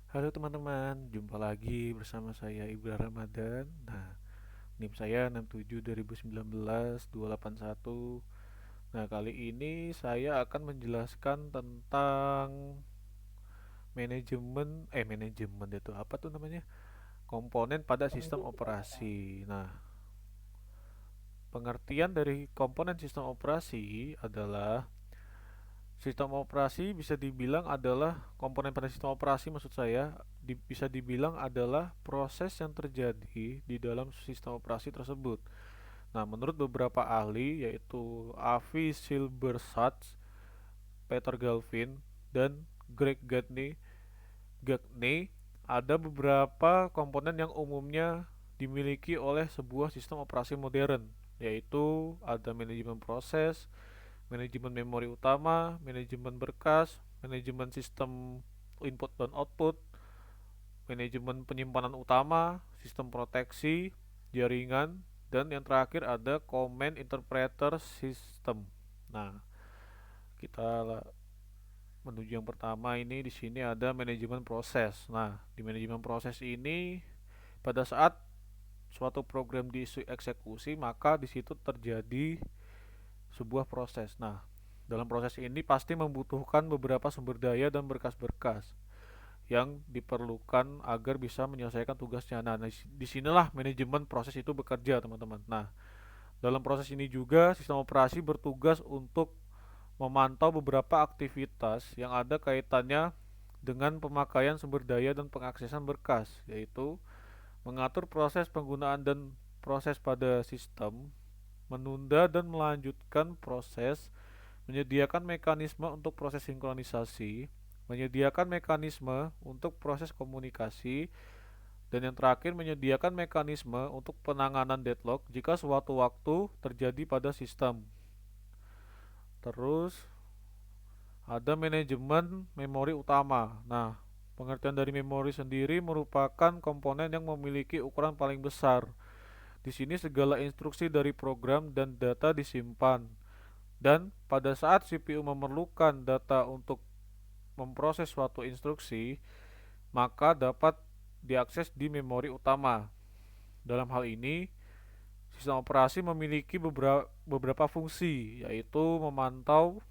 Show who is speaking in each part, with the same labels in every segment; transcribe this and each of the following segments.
Speaker 1: Halo teman-teman, jumpa lagi bersama saya Ibra Ramadan. Nah, NIM saya 67 2019 281. Nah, kali ini saya akan menjelaskan tentang manajemen itu apa tuh namanya? Komponen pada sistem operasi. Nah, pengertian dari komponen sistem operasi adalah sistem operasi bisa dibilang adalah komponen pada sistem operasi, maksud saya bisa dibilang adalah proses yang terjadi di dalam sistem operasi tersebut. Nah, menurut beberapa ahli yaitu Avi Silbersatz, Peter Galvin, dan Greg Gagne, ada beberapa komponen yang umumnya dimiliki oleh sebuah sistem operasi modern, yaitu ada manajemen proses, manajemen memori utama, manajemen berkas, manajemen sistem input dan output, manajemen penyimpanan utama, sistem proteksi, jaringan, dan yang terakhir ada command interpreter system. Nah, kita menuju yang pertama ini di sini ada manajemen proses. Nah, di manajemen proses ini pada saat suatu program dieksekusi maka di situ terjadi sebuah proses. Nah, dalam proses ini pasti membutuhkan beberapa sumber daya dan berkas-berkas yang diperlukan agar bisa menyelesaikan tugasnya. Nah, disinilah manajemen proses itu bekerja, teman-teman. Nah, dalam proses ini juga sistem operasi bertugas untuk memantau beberapa aktivitas yang ada kaitannya dengan pemakaian sumber daya dan pengaksesan berkas, yaitu mengatur proses penggunaan dan proses pada sistem, menunda dan melanjutkan proses, menyediakan mekanisme untuk proses sinkronisasi, menyediakan mekanisme untuk proses komunikasi, dan yang terakhir menyediakan mekanisme untuk penanganan deadlock jika suatu waktu terjadi pada sistem. Terus ada manajemen memori utama. Nah, pengertian dari memori sendiri merupakan komponen yang memiliki ukuran paling besar. Di sini segala instruksi dari program dan data disimpan. Dan pada saat CPU memerlukan data untuk memproses suatu instruksi, maka dapat diakses di memori utama. Dalam hal ini, sistem operasi memiliki beberapa fungsi, yaitu memantau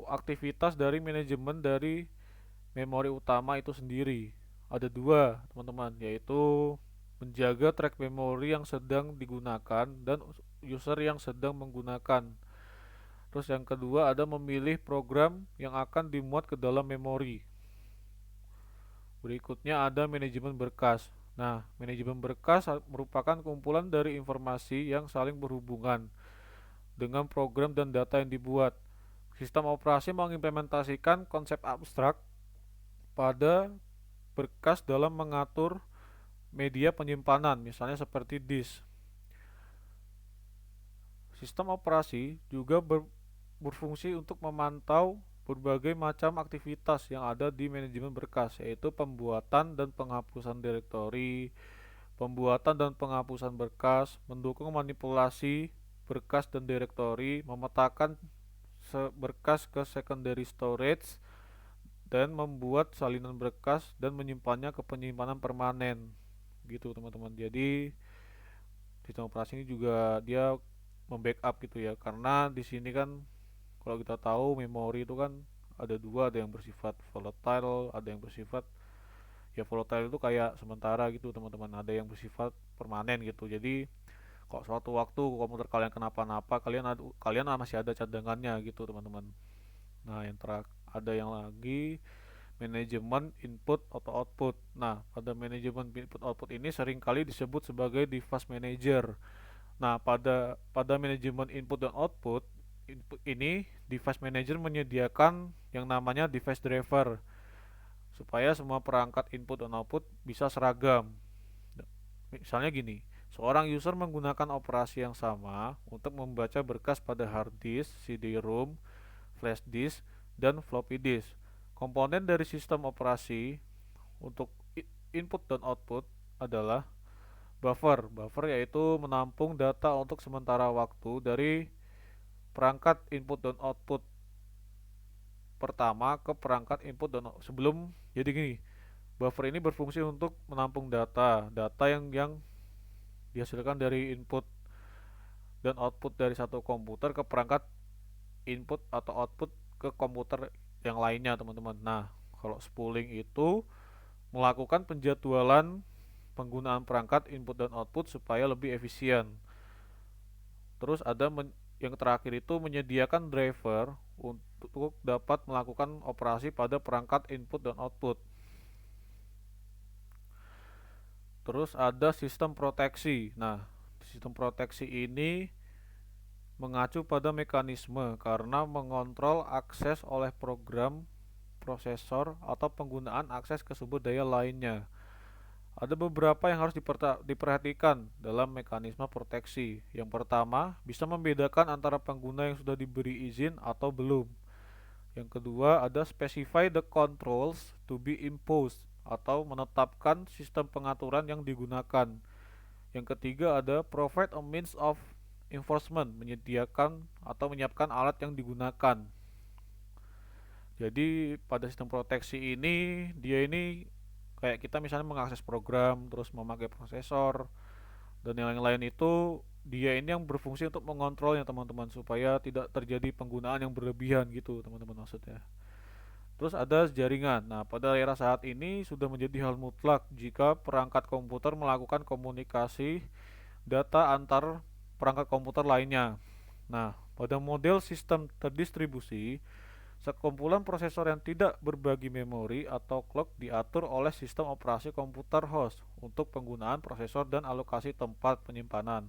Speaker 1: aktivitas dari manajemen dari memori utama itu sendiri. Ada dua, teman-teman, yaitu menjaga track memori yang sedang digunakan dan user yang sedang menggunakan. Terus yang kedua ada memilih program yang akan dimuat ke dalam memori. Berikutnya ada manajemen berkas. Nah, manajemen berkas merupakan kumpulan dari informasi yang saling berhubungan dengan program dan data yang dibuat. Sistem operasi mengimplementasikan konsep abstrak pada berkas dalam mengatur media penyimpanan, misalnya seperti disk. Sistem operasi juga berfungsi untuk memantau berbagai macam aktivitas yang ada di manajemen berkas, yaitu pembuatan dan penghapusan direktori, pembuatan dan penghapusan berkas, mendukung manipulasi berkas dan direktori, memetakan berkas ke secondary storage, dan membuat salinan berkas dan menyimpannya ke penyimpanan permanen. Gitu, teman-teman. Jadi, sistem operasi ini juga dia membackup gitu ya, karena di sini kan kalau kita tahu memori itu kan ada dua, ada yang bersifat volatile, ada yang bersifat ya volatile itu kayak sementara gitu teman-teman, ada yang bersifat permanen gitu. Jadi kalau suatu waktu komputer kalian kenapa-napa, kalian masih ada cadangannya gitu teman-teman. Nah, yang terakhir ada yang lagi manajemen input atau output. Nah, pada manajemen input output ini seringkali disebut sebagai device manager. Nah, pada manajemen input dan output ini device manager menyediakan yang namanya device driver supaya semua perangkat input dan output bisa seragam. Misalnya gini, seorang user menggunakan operasi yang sama untuk membaca berkas pada hard disk, CD-ROM, flash disk, dan floppy disk. Komponen dari sistem operasi untuk input dan output adalah buffer. Buffer yaitu menampung data untuk sementara waktu dari perangkat input dan output pertama ke perangkat input dan sebelum. Jadi gini, buffer ini berfungsi untuk menampung data yang dihasilkan dari input dan output dari satu komputer ke perangkat input atau output ke komputer yang lainnya, teman-teman. Nah, kalau spooling itu melakukan penjadwalan penggunaan perangkat input dan output supaya lebih efisien. Terus ada yang terakhir itu menyediakan driver untuk dapat melakukan operasi pada perangkat input dan output. Terus ada sistem proteksi. Nah, sistem proteksi ini mengacu pada mekanisme karena mengontrol akses oleh program, prosesor, atau penggunaan akses ke sumber daya lainnya. Ada beberapa yang harus diperhatikan dalam mekanisme proteksi. Yang pertama, bisa membedakan antara pengguna yang sudah diberi izin atau belum. Yang kedua, ada specify the controls to be imposed atau menetapkan sistem pengaturan yang digunakan. Yang ketiga, ada provide a means of enforcement, menyediakan atau menyiapkan alat yang digunakan. Jadi pada sistem proteksi ini, dia ini kayak kita misalnya mengakses program, terus memakai prosesor, dan yang lain-lain itu dia ini yang berfungsi untuk mengontrolnya, teman-teman, supaya tidak terjadi penggunaan yang berlebihan gitu, teman-teman, maksudnya. Terus ada jaringan. Nah, pada era saat ini sudah menjadi hal mutlak jika perangkat komputer melakukan komunikasi data antar perangkat komputer lainnya. Nah, pada model sistem terdistribusi, sekumpulan prosesor yang tidak berbagi memori atau clock diatur oleh sistem operasi komputer host untuk penggunaan prosesor dan alokasi tempat penyimpanan,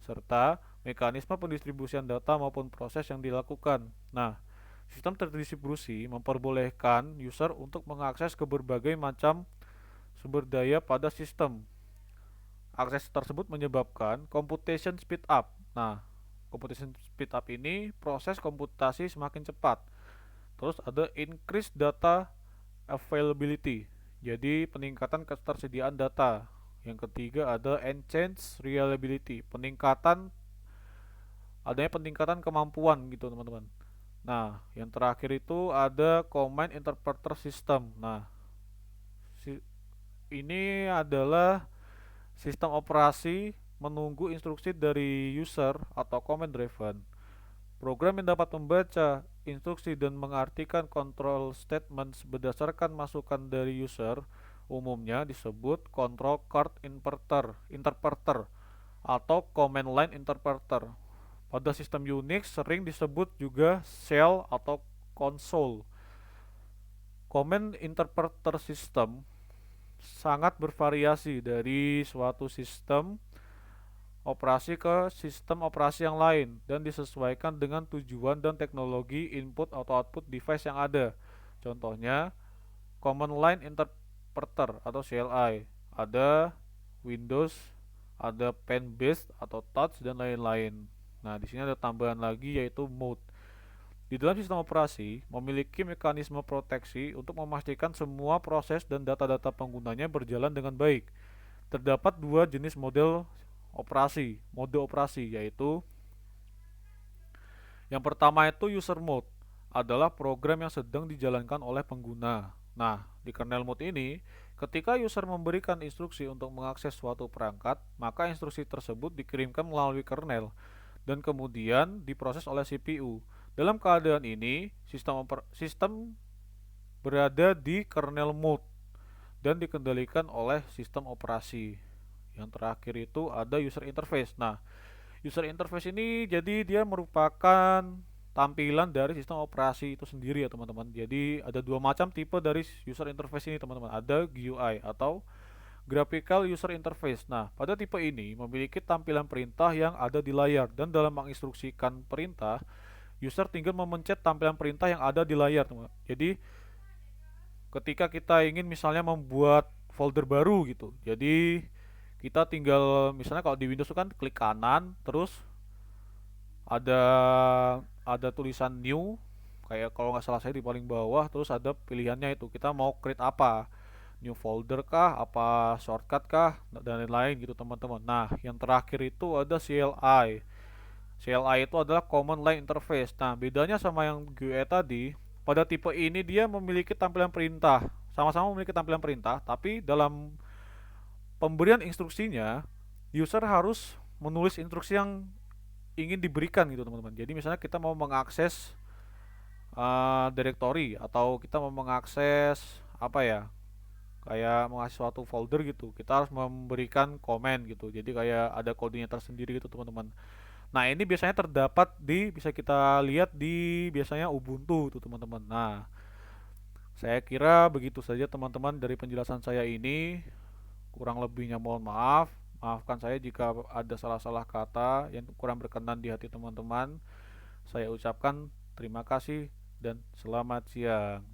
Speaker 1: serta mekanisme pendistribusian data maupun proses yang dilakukan. Nah, sistem terdistribusi memperbolehkan user untuk mengakses ke berbagai macam sumber daya pada sistem. Akses tersebut menyebabkan computation speed up. Nah, computation speed up ini proses komputasi semakin cepat. Terus ada increase data availability, jadi peningkatan ketersediaan data. Yang ketiga ada enhance reliability, peningkatan kemampuan gitu, teman-teman. Nah, yang terakhir itu ada command interpreter system. Nah, ini adalah sistem operasi menunggu instruksi dari user atau command driven. Program yang dapat membaca instruksi dan mengartikan control statements berdasarkan masukan dari user umumnya disebut control card interpreter atau command line interpreter. Pada sistem Unix sering disebut juga shell atau console. Command interpreter system sangat bervariasi dari suatu sistem operasi ke sistem operasi yang lain dan disesuaikan dengan tujuan dan teknologi input atau output device yang ada. Contohnya, Command Line Interpreter atau CLI, ada Windows, ada pen based atau touch dan lain-lain. Nah, di sini ada tambahan lagi yaitu mode. Di dalam sistem operasi memiliki mekanisme proteksi untuk memastikan semua proses dan data-data penggunanya berjalan dengan baik. Terdapat dua jenis mode operasi, yaitu yang pertama itu user mode, adalah program yang sedang dijalankan oleh pengguna. Nah, di kernel mode ini, ketika user memberikan instruksi untuk mengakses suatu perangkat, maka instruksi tersebut dikirimkan melalui kernel dan kemudian diproses oleh CPU. Dalam keadaan ini, sistem berada di kernel mode dan dikendalikan oleh sistem operasi. Yang terakhir itu ada user interface. Nah, user interface ini jadi dia merupakan tampilan dari sistem operasi itu sendiri ya, teman-teman. Jadi ada dua macam tipe dari user interface ini, teman-teman. Ada GUI atau Graphical User Interface. Nah, pada tipe ini memiliki tampilan perintah yang ada di layar dan dalam menginstruksikan perintah, user tinggal memencet tampilan perintah yang ada di layar, teman-teman. Jadi ketika kita ingin misalnya membuat folder baru gitu, jadi kita tinggal misalnya kalau di Windows itu kan klik kanan, terus ada tulisan new, kayak kalau nggak salah saya di paling bawah, terus ada pilihannya itu kita mau create apa, new folder kah, apa shortcut kah, dan lain-lain gitu, teman-teman. Nah, yang terakhir itu ada CLI. CLI itu adalah Command Line Interface. Nah, bedanya sama yang GUI tadi, Pada tipe ini dia memiliki tampilan perintah, sama-sama memiliki tampilan perintah, tapi dalam pemberian instruksinya user harus menulis instruksi yang ingin diberikan gitu teman-teman. Jadi misalnya kita mau mengakses directory, atau kita mau mengakses apa ya, kayak mengakses suatu folder gitu, kita harus memberikan komen gitu. Jadi kayak ada kodenya tersendiri gitu teman-teman. Nah, ini biasanya terdapat di, bisa kita lihat di biasanya Ubuntu tuh teman-teman. Nah, saya kira begitu saja teman-teman dari penjelasan saya ini. Kurang lebihnya mohon maaf. Maafkan saya jika ada salah-salah kata yang kurang berkenan di hati teman-teman. Saya ucapkan terima kasih dan selamat siang.